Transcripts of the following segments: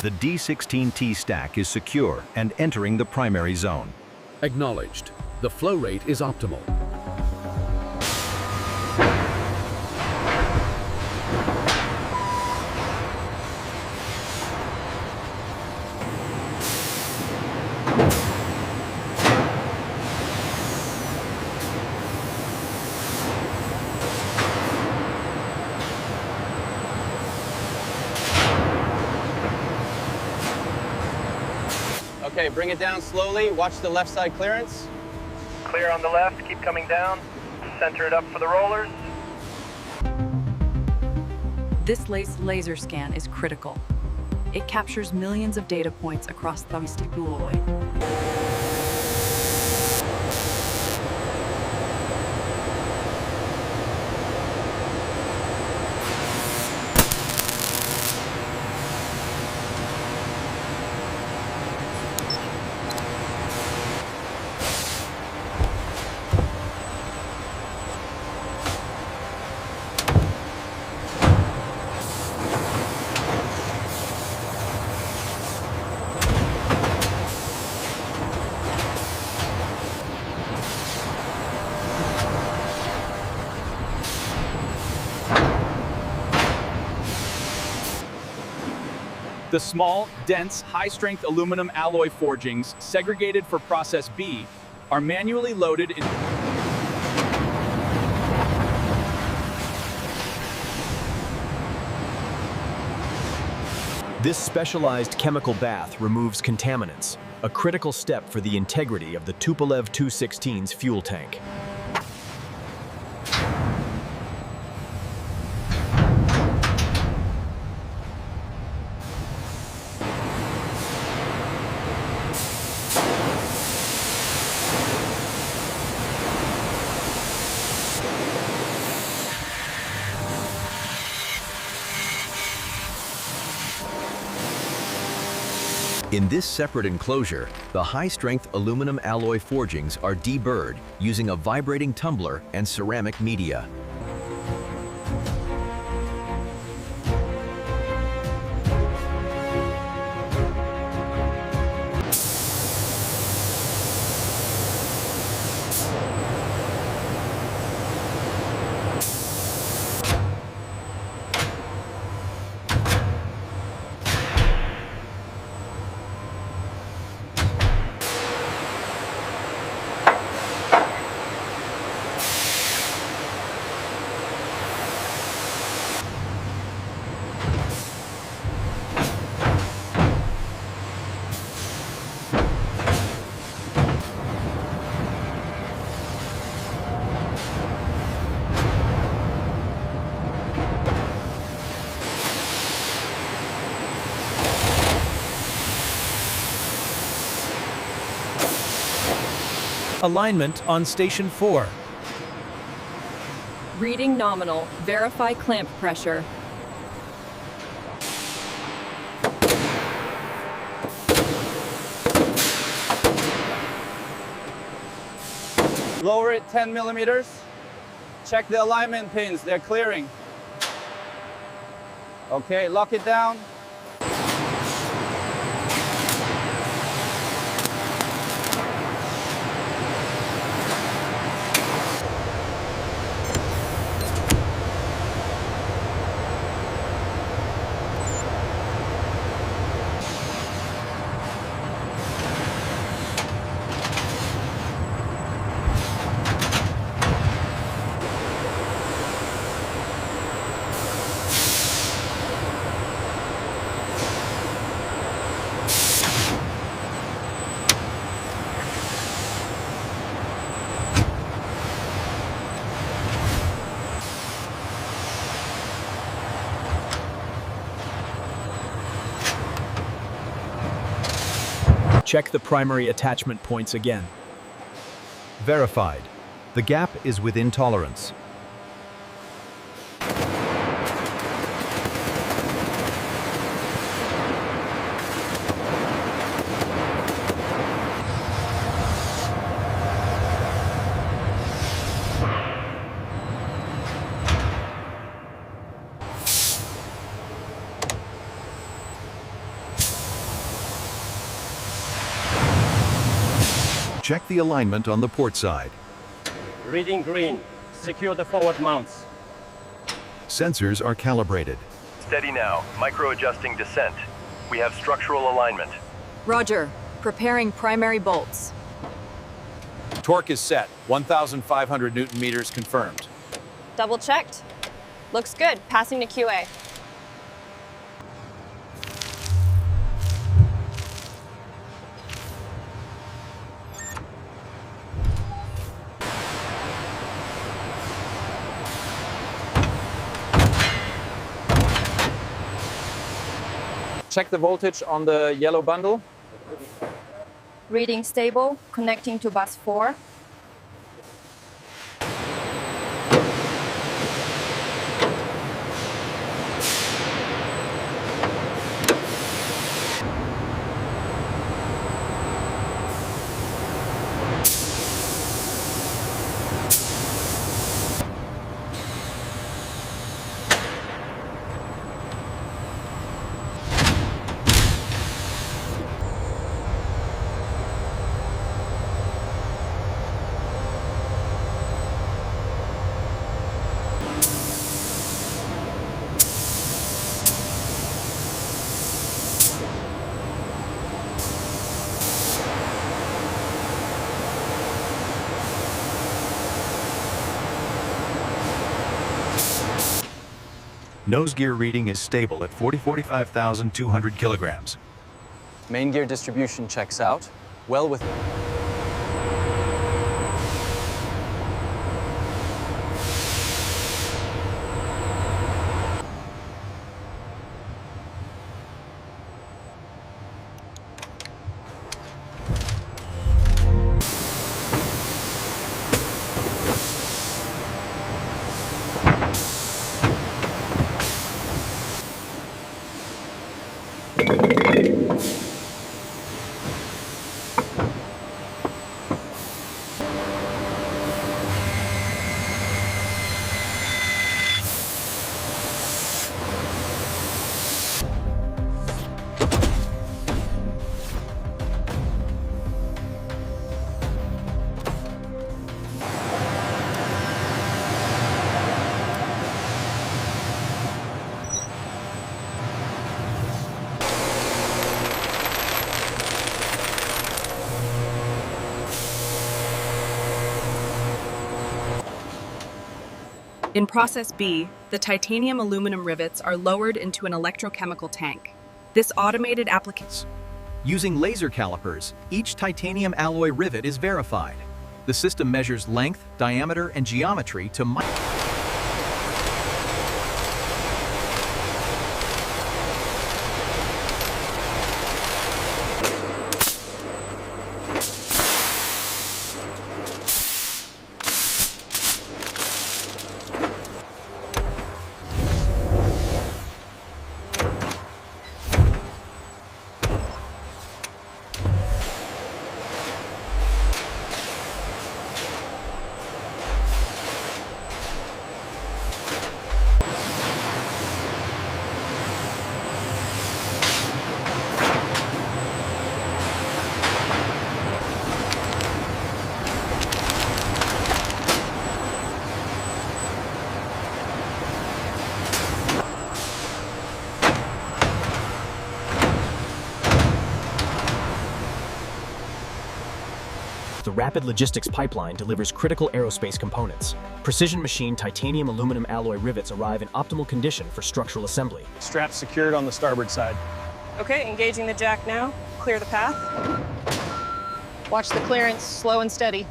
The D-16T stack is secure and entering the primary zone. Acknowledged. The flow rate is optimal. Okay, bring it down slowly. Watch the left side clearance. Clear on the left, keep coming down. Center it up for the rollers. This laser scan is critical. It captures millions of data points across the Tupolev. The small, dense, high-strength aluminum alloy forgings, segregated for Process B, are manually loaded in. This specialized chemical bath removes contaminants, a critical step for the integrity of the Tupolev Tu-16's fuel tank. In this separate enclosure, the high-strength aluminum alloy forgings are deburred using a vibrating tumbler and ceramic media. Alignment on Station 4. Reading nominal. Verify clamp pressure. Lower it 10 millimeters. Check the alignment pins, they're clearing. Okay, lock it down. Check the primary attachment points again. Verified. The gap is within tolerance. Check the alignment on the port side. Reading green. Secure the forward mounts. Sensors are calibrated. Steady now. Micro-adjusting descent. We have structural alignment. Roger. Preparing primary bolts. Torque is set. 1,500 Newton meters confirmed. Double checked. Looks good. Passing to QA. Check the voltage on the yellow bundle. Reading stable. Connecting to bus 4. Nose gear reading is stable at 45,200 kilograms. Main gear distribution checks out. Well with... In process B, the titanium aluminum rivets are lowered into an electrochemical tank. This automated application. Using laser calipers, each titanium alloy rivet is verified. The system measures length, diameter, and geometry to The Rapid Logistics Pipeline delivers critical aerospace components. Precision machined titanium aluminum alloy rivets arrive in optimal condition for structural assembly. Straps secured on the starboard side. Okay, engaging the jack now. Clear the path. Watch the clearance, slow and steady.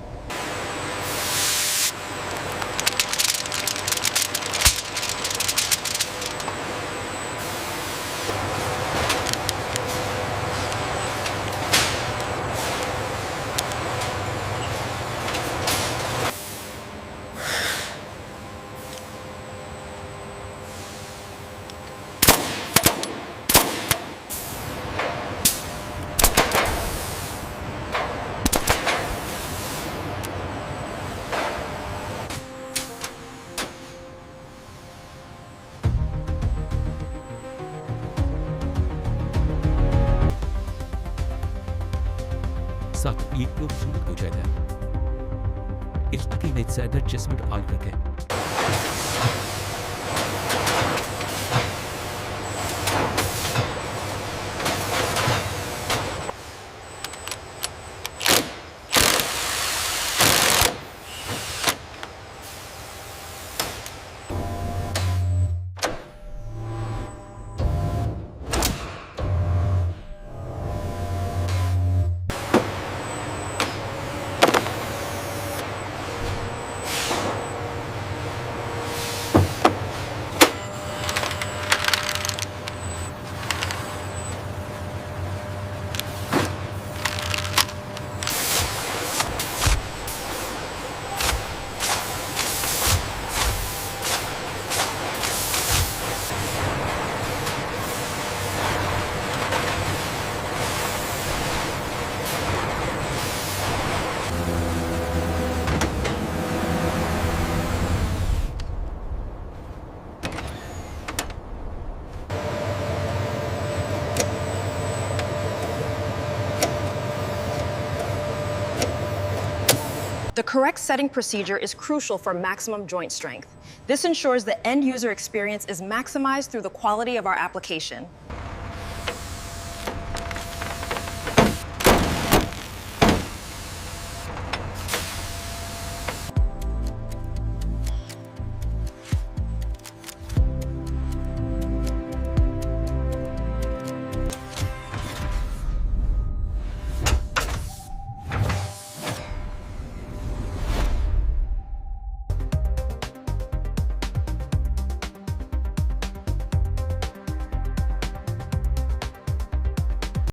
Speed को शुरू हो जाता है। It's again it's an adjustment all करके। The correct setting procedure is crucial for maximum joint strength. This ensures the end user experience is maximized through the quality of our application.